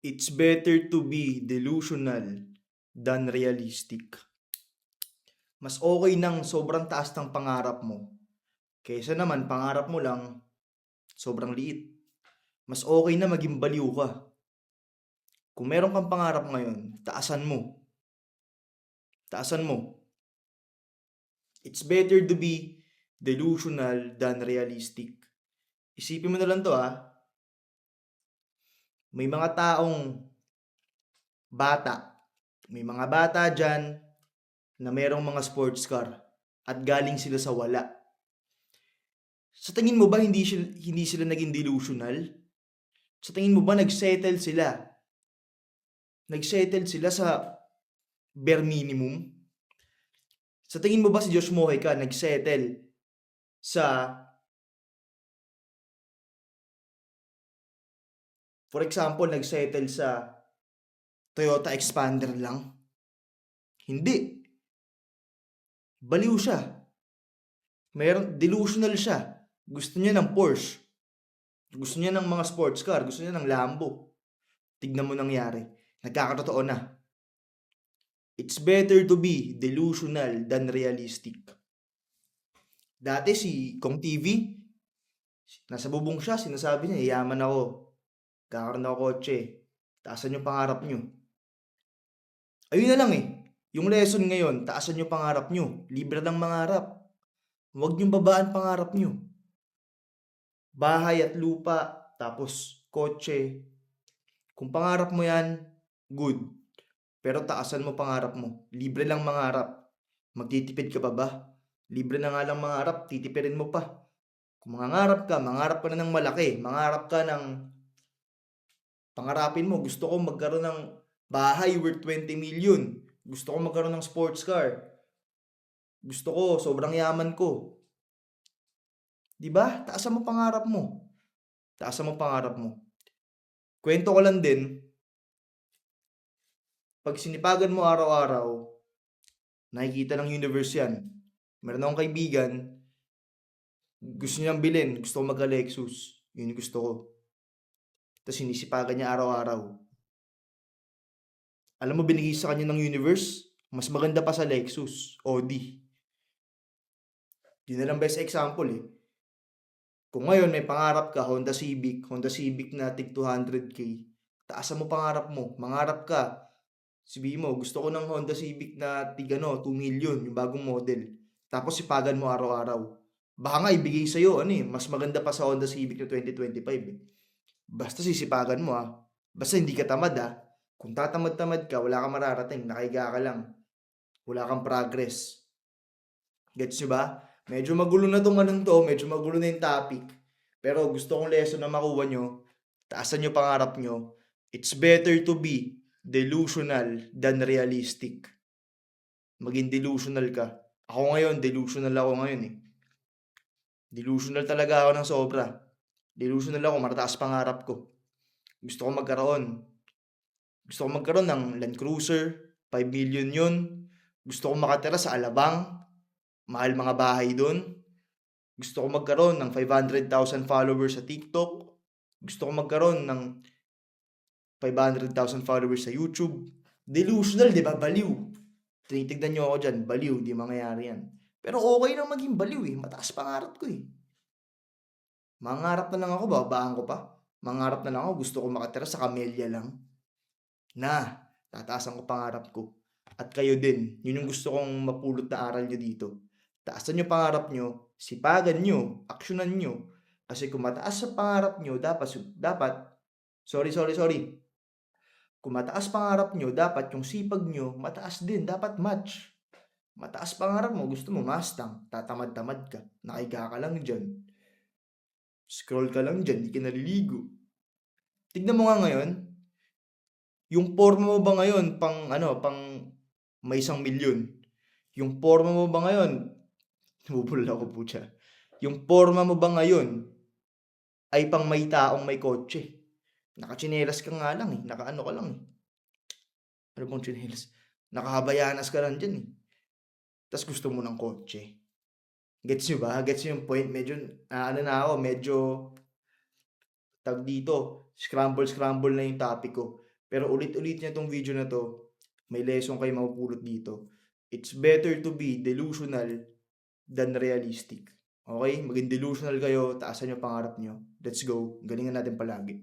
It's better to be delusional than realistic. Mas okay nang sobrang taas ng pangarap mo, kaysa naman pangarap mo lang sobrang liit. Mas okay na maging baliw ka. Kung meron kang pangarap ngayon, taasan mo. Taasan mo. It's better to be delusional than realistic. Isipin mo na lang to may mga taong bata, may mga bata dyan na merong mga sports car at galing sila sa wala. Sa tingin mo ba hindi sila naging delusional? Sa tingin mo ba nagsettle sila? Nagsettle sila sa bare minimum? Sa tingin mo ba si Josh Mojica nagsettle sa, for example, nagsettle sa Toyota Expander lang? Hindi. Baliw siya. Delusional siya. Gusto niya ng Porsche. Gusto niya ng mga sports car. Gusto niya ng Lambo. Tignan mo nangyari. Nagkakatotoo na. It's better to be delusional than realistic. Dati si Kong TV, nasa bubong siya, sinasabi niya, yaman ako. Kakaroon ako kotse. Taasan yung pangarap nyo. Ayun na lang Yung lesson ngayon, taasan yung pangarap nyo. Libre lang mangarap. Huwag niyong babaan pangarap nyo. Bahay at lupa, tapos kotse. Kung pangarap mo yan, good. Pero taasan mo pangarap mo. Libre lang mangarap. Magtitipid ka pa ba? Libre na nga lang mangarap, titipirin mo pa. Kung mangarap ka na ng malaki. Mangarap ka ng pangarapin mo. Gusto ko magkaroon ng bahay worth 20 million. Gusto ko magkaroon ng sports car. Gusto ko, sobrang yaman ko. Diba? Taasan mo pangarap mo. Taasan mo pangarap mo. Kwento ko lang din, pag sinipagan mo araw-araw, nakikita ng universe yan. Meron akong kaibigan, gusto niyang bilhin, gusto ko magka-Lexus. Yun yung gusto ko. Tapos sinisipagan niya araw-araw. Alam mo, binigay sa kanya ng universe, mas maganda pa sa Lexus, Audi. Yun na lang best example Kung ngayon may pangarap ka, Honda Civic na tig 200k, taasan mo pangarap mo, mangarap ka. Sabihin mo, gusto ko ng Honda Civic na tig 2 million, yung bagong model. Tapos sipagan mo araw-araw. Baka nga ibigay sa'yo, mas maganda pa sa Honda Civic na 2025 Basta sisipagan mo Basta hindi ka tamad Kung tatamad-tamad ka, wala kang mararating, nakahiga ka lang. Wala kang progress. Gets nyo ba? Medyo magulo na tong medyo magulo na yung topic. Pero gusto kong lesson na makuha nyo, taasan nyo pangarap nyo. It's better to be delusional than realistic. Maging delusional ka. Ako ngayon, delusional ako ngayon Delusional talaga ako ng sobra. Delusional ako, mataas pangarap ko. Gusto ko magkaroon ng Land Cruiser, 5 million yun. Gusto ko makatira sa Alabang, mahal mga bahay doon. Gusto ko magkaroon ng 500,000 followers sa TikTok. Gusto ko magkaroon ng 500,000 followers sa YouTube. Delusional, di ba? Baliw. Tinitignan nyo ako dyan, baliw, di mangyayari yan. Pero okay lang maging baliw mataas pangarap ko Mangarap na lang ako, babaan ko pa. Mangarap na lang ako, gusto ko makatira sa Camellia lang. Tataasan ko pangarap ko. At kayo din, yun yung gusto kong mapulot na aral nyo dito. Taasan nyo pangarap nyo, sipagan nyo, aksyonan nyo. Kasi kung mataas sa pangarap nyo, sorry. Kung mataas pangarap nyo, dapat yung sipag nyo, mataas din, dapat match. Mataas pangarap mo, gusto mo Mustang, tatamad-tamad ka, nakahiga ka lang dyan. Scroll ka lang dyan, di ka naliligo. Tignan mo nga ngayon, yung forma mo ba ngayon, pang may 1 milyon? Yung forma mo ba ngayon, nabubulol ako po siya. Yung forma mo ba ngayon, ay pang may taong may kotse? Nakachinelas ka nga lang nakaano ka lang Ano bang chinelas? Nakahabayanas ka lang dyan Tapos gusto mo ng kotse. Gets nyo ba? Gets nyo yung point? Medyo, medyo, tag dito, scramble na yung topic ko. Pero ulit-ulit niya 'tong video na 'to, may lesson kayo mapupulot dito. It's better to be delusional than realistic. Okay? Maging delusional kayo, taasan niyo pangarap niyo. Let's go, galingan natin palagi.